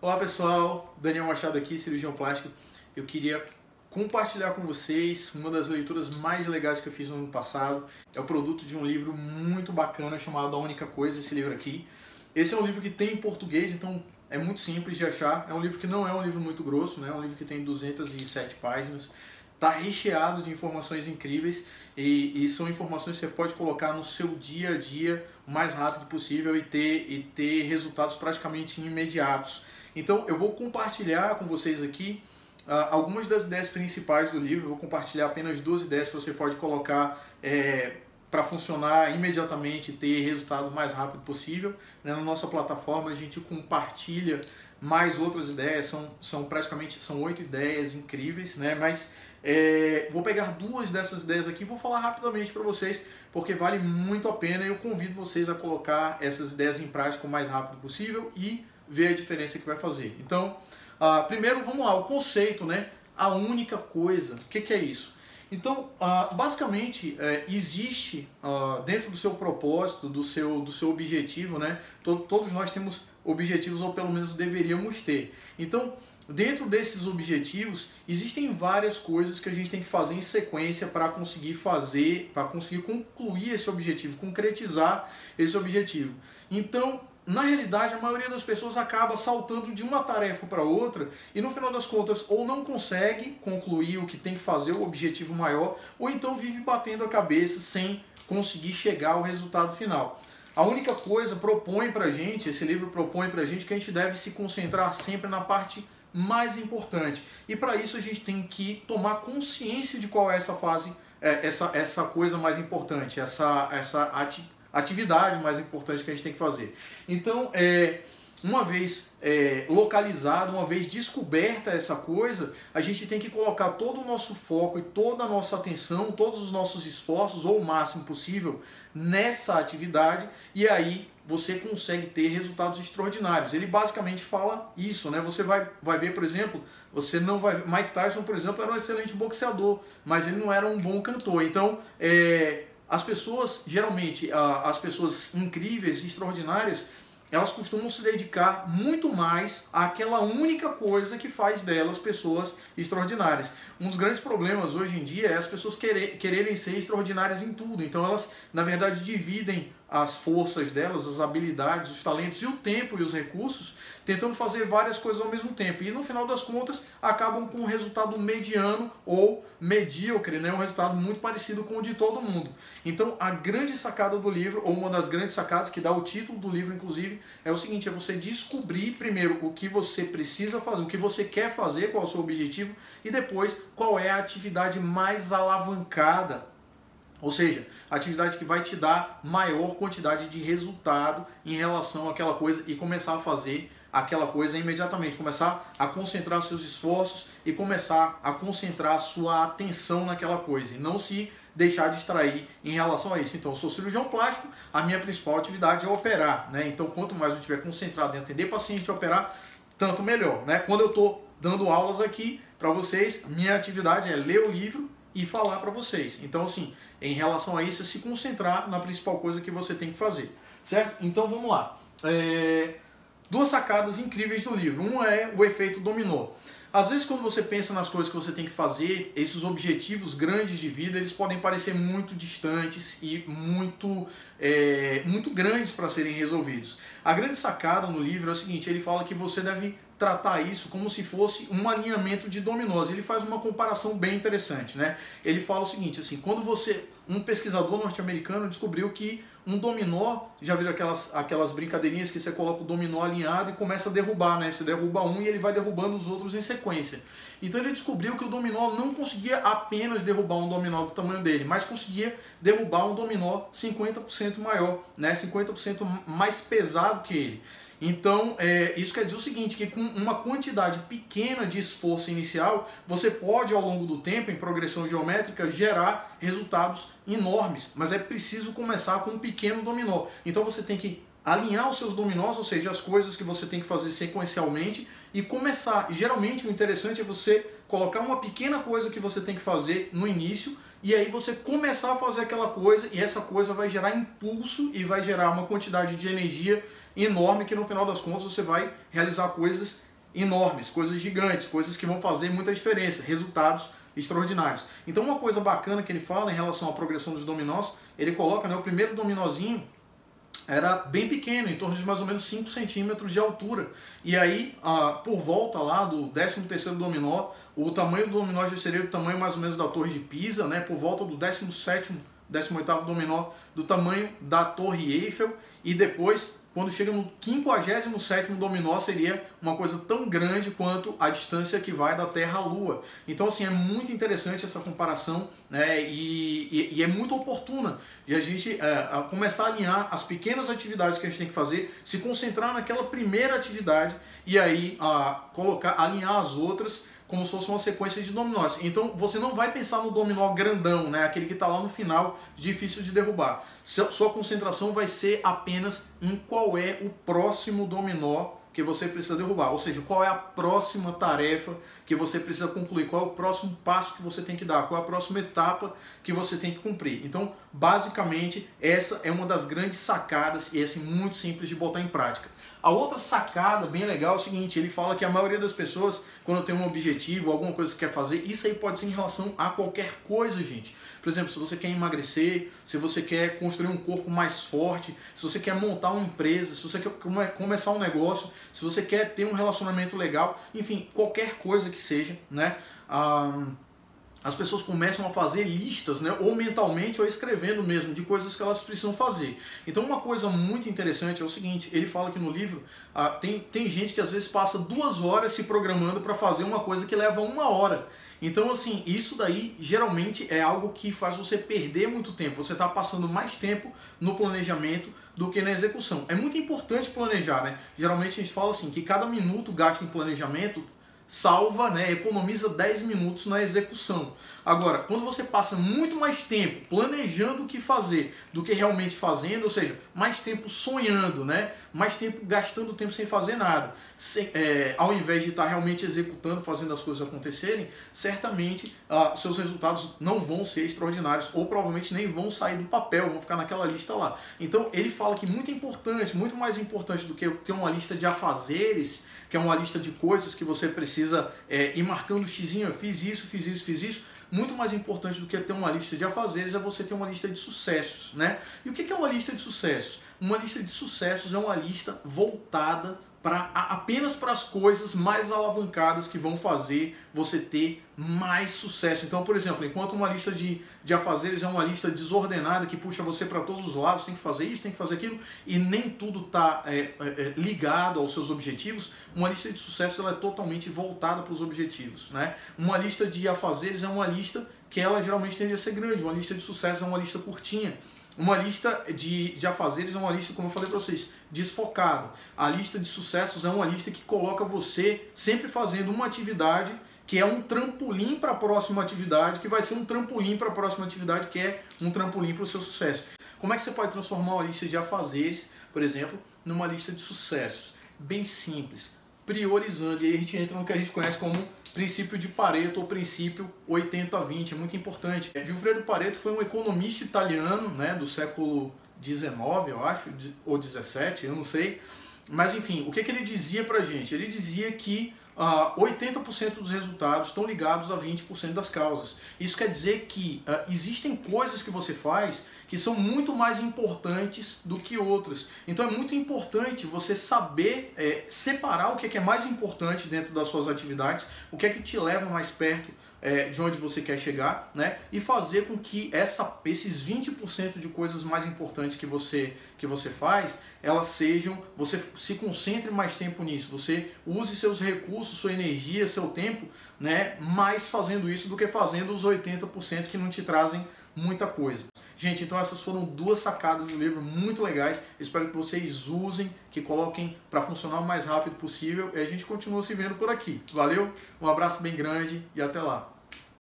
Olá pessoal, Daniel Machado aqui, cirurgião plástico. Eu queria compartilhar com vocês uma das leituras mais legais que eu fiz no ano passado. É o produto de um livro muito bacana chamado A Única Coisa, esse livro aqui. Esse é um livro que tem em português, então é muito simples de achar. É um livro que não é um livro muito grosso, né? É um livro que tem 207 páginas. Está recheado de informações incríveis e são informações que você pode colocar no seu dia a dia o mais rápido possível e ter resultados praticamente imediatos. Então eu vou compartilhar com vocês aqui algumas das ideias principais do livro. Eu vou compartilhar apenas 2 ideias que você pode colocar para funcionar imediatamente e ter resultado o mais rápido possível. Na nossa plataforma a gente compartilha mais outras ideias, são 8 ideias incríveis, né? Mas vou pegar 2 dessas ideias aqui e vou falar rapidamente para vocês, porque vale muito a pena e eu convido vocês a colocar essas ideias em prática o mais rápido possível e ver a diferença que vai fazer. Então, primeiro vamos lá, o conceito, né? A única coisa, o que é isso? Então, basicamente, existe dentro do seu propósito, do seu objetivo, né? Todos nós temos objetivos, ou pelo menos deveríamos ter. Então, dentro desses objetivos, existem várias coisas que a gente tem que fazer em sequência para conseguir concluir esse objetivo, concretizar esse objetivo. Então, na realidade, a maioria das pessoas acaba saltando de uma tarefa para outra e no final das contas ou não consegue concluir o que tem que fazer, o objetivo maior, ou então vive batendo a cabeça sem conseguir chegar ao resultado final. A única coisa propõe pra gente, esse livro propõe pra gente que a gente deve se concentrar sempre na parte mais importante. E para isso a gente tem que tomar consciência de qual é essa fase, essa coisa mais importante, essa atividade mais importante que a gente tem que fazer. Então, uma vez localizada, uma vez descoberta essa coisa, a gente tem que colocar todo o nosso foco e toda a nossa atenção, todos os nossos esforços, ou o máximo possível, nessa atividade, e aí você consegue ter resultados extraordinários. Ele basicamente fala isso, né? Você vai ver, por exemplo, Mike Tyson, por exemplo, era um excelente boxeador, mas ele não era um bom cantor. Então, as pessoas, geralmente, as pessoas incríveis, extraordinárias, elas costumam se dedicar muito mais àquela única coisa que faz delas pessoas extraordinárias. Um dos grandes problemas hoje em dia é as pessoas quererem ser extraordinárias em tudo. Então elas, na verdade, dividem as forças delas, as habilidades, os talentos e o tempo e os recursos, tentando fazer várias coisas ao mesmo tempo. E no final das contas, acabam com um resultado mediano ou medíocre, né? Um resultado muito parecido com o de todo mundo. Então, a grande sacada do livro, ou uma das grandes sacadas que dá o título do livro, inclusive, é o seguinte: é você descobrir primeiro o que você precisa fazer, o que você quer fazer, qual é o seu objetivo, e depois qual é a atividade mais alavancada. Ou seja, a atividade que vai te dar maior quantidade de resultado em relação àquela coisa e começar a fazer aquela coisa imediatamente. Começar a concentrar seus esforços e começar a concentrar a sua atenção naquela coisa e não se deixar distrair em relação a isso. Então, eu sou cirurgião plástico, a minha principal atividade é operar, né? Então, quanto mais eu estiver concentrado em atender paciente e operar, tanto melhor, né? Quando eu estou dando aulas aqui para vocês, minha atividade é ler o livro e falar para vocês. Então, assim, em relação a isso, é se concentrar na principal coisa que você tem que fazer, certo? Então, vamos lá. 2 sacadas incríveis do livro. Uma é o efeito dominó. Às vezes, quando você pensa nas coisas que você tem que fazer, esses objetivos grandes de vida, eles podem parecer muito distantes e muito grandes para serem resolvidos. A grande sacada no livro é o seguinte: ele fala que você deve tratar isso como se fosse um alinhamento de dominós. Ele faz uma comparação bem interessante, né? Ele fala o seguinte, assim, quando um pesquisador norte-americano descobriu que um dominó, já viram aquelas brincadeirinhas que você coloca o dominó alinhado e começa a derrubar, né? Você derruba um e ele vai derrubando os outros em sequência. Então ele descobriu que o dominó não conseguia apenas derrubar um dominó do tamanho dele, mas conseguia derrubar um dominó 50% maior, né? 50% mais pesado que ele. Então, isso quer dizer o seguinte, que com uma quantidade pequena de esforço inicial, você pode, ao longo do tempo, em progressão geométrica, gerar resultados enormes. Mas é preciso começar com um pequeno dominó. Então você tem que alinhar os seus dominós, ou seja, as coisas que você tem que fazer sequencialmente, e começar. E geralmente o interessante é você colocar uma pequena coisa que você tem que fazer no início, e aí você começar a fazer aquela coisa, e essa coisa vai gerar impulso e vai gerar uma quantidade de energia enorme que no final das contas você vai realizar coisas enormes, coisas gigantes, coisas que vão fazer muita diferença, resultados extraordinários. Então uma coisa bacana que ele fala em relação à progressão dos dominós, ele coloca, né, o primeiro dominózinho era bem pequeno, em torno de mais ou menos 5 centímetros de altura. E aí, por volta lá do 13º dominó, o tamanho do dominó já seria o tamanho mais ou menos da Torre de Pisa, né? Por volta do 17º, 18º dominó, do tamanho da Torre Eiffel. E depois, quando chega no 57º dominó, seria uma coisa tão grande quanto a distância que vai da Terra à Lua. Então, assim, é muito interessante essa comparação, né? E é muito oportuna de a gente começar a alinhar as pequenas atividades que a gente tem que fazer, se concentrar naquela primeira atividade e aí alinhar as outras como se fosse uma sequência de dominós. Então você não vai pensar no dominó grandão, né? Aquele que está lá no final, difícil de derrubar. Sua concentração vai ser apenas em qual é o próximo dominó que você precisa derrubar, ou seja, qual é a próxima tarefa que você precisa concluir, qual é o próximo passo que você tem que dar, qual é a próxima etapa que você tem que cumprir. Então, basicamente, essa é uma das grandes sacadas e é assim, muito simples de botar em prática. A outra sacada bem legal é o seguinte, ele fala que a maioria das pessoas, quando tem um objetivo, alguma coisa que quer fazer, isso aí pode ser em relação a qualquer coisa, gente. Por exemplo, se você quer emagrecer, se você quer construir um corpo mais forte, se você quer montar uma empresa, se você quer começar um negócio, se você quer ter um relacionamento legal, enfim, qualquer coisa que seja, né? As pessoas começam a fazer listas, né, ou mentalmente ou escrevendo mesmo, de coisas que elas precisam fazer. Então uma coisa muito interessante é o seguinte, ele fala que no livro tem gente que às vezes passa 2 horas se programando para fazer uma coisa que leva 1 hora. Então assim, isso daí geralmente é algo que faz você perder muito tempo. Você está passando mais tempo no planejamento do que na execução. É muito importante planejar, né? Geralmente a gente fala assim, que cada minuto gasto em planejamento salva, né, economiza 10 minutos na execução. Agora, quando você passa muito mais tempo planejando o que fazer do que realmente fazendo, ou seja, mais tempo sonhando, né, mais tempo gastando tempo sem fazer nada, ao invés de estar realmente executando, fazendo as coisas acontecerem, certamente seus resultados não vão ser extraordinários ou provavelmente nem vão sair do papel, vão ficar naquela lista lá. Então ele fala que muito importante, muito mais importante do que ter uma lista de afazeres, que é uma lista de coisas que você precisa ir marcando xizinho, eu fiz isso, fiz isso, fiz isso. Muito mais importante do que ter uma lista de afazeres é você ter uma lista de sucessos, né? E o que é uma lista de sucessos? Uma lista de sucessos é uma lista voltada apenas para as coisas mais alavancadas que vão fazer você ter mais sucesso. Então, por exemplo, enquanto uma lista de afazeres é uma lista desordenada que puxa você para todos os lados, tem que fazer isso, tem que fazer aquilo, e nem tudo está ligado aos seus objetivos, uma lista de sucesso ela é totalmente voltada para os objetivos, né? Uma lista de afazeres é uma lista que ela geralmente tende a ser grande, uma lista de sucesso é uma lista curtinha. Uma lista de afazeres é uma lista, como eu falei para vocês, desfocada. A lista de sucessos é uma lista que coloca você sempre fazendo uma atividade que é um trampolim para a próxima atividade, que vai ser um trampolim para a próxima atividade, que é um trampolim para o seu sucesso. Como é que você pode transformar uma lista de afazeres, por exemplo, numa lista de sucessos? Bem simples, priorizando. E aí a gente entra no que a gente conhece como princípio de Pareto ou princípio 80-20, é muito importante. Vilfredo Pareto foi um economista italiano, né, do século XIX, eu acho, ou 17, eu não sei. Mas enfim, o que ele dizia pra gente? Ele dizia que 80% dos resultados estão ligados a 20% das causas. Isso quer dizer que existem coisas que você faz que são muito mais importantes do que outras. Então é muito importante você saber separar o que é mais importante dentro das suas atividades, o que é que te leva mais perto de onde você quer chegar, né? E fazer com que esses 20% de coisas mais importantes que você faz, elas sejam, você se concentre mais tempo nisso, você use seus recursos, sua energia, seu tempo, né, mais fazendo isso do que fazendo os 80% que não te trazem muita coisa. Gente, então essas foram 2 sacadas do livro muito legais. Espero que vocês usem, que coloquem para funcionar o mais rápido possível e a gente continua se vendo por aqui. Valeu, um abraço bem grande e até lá.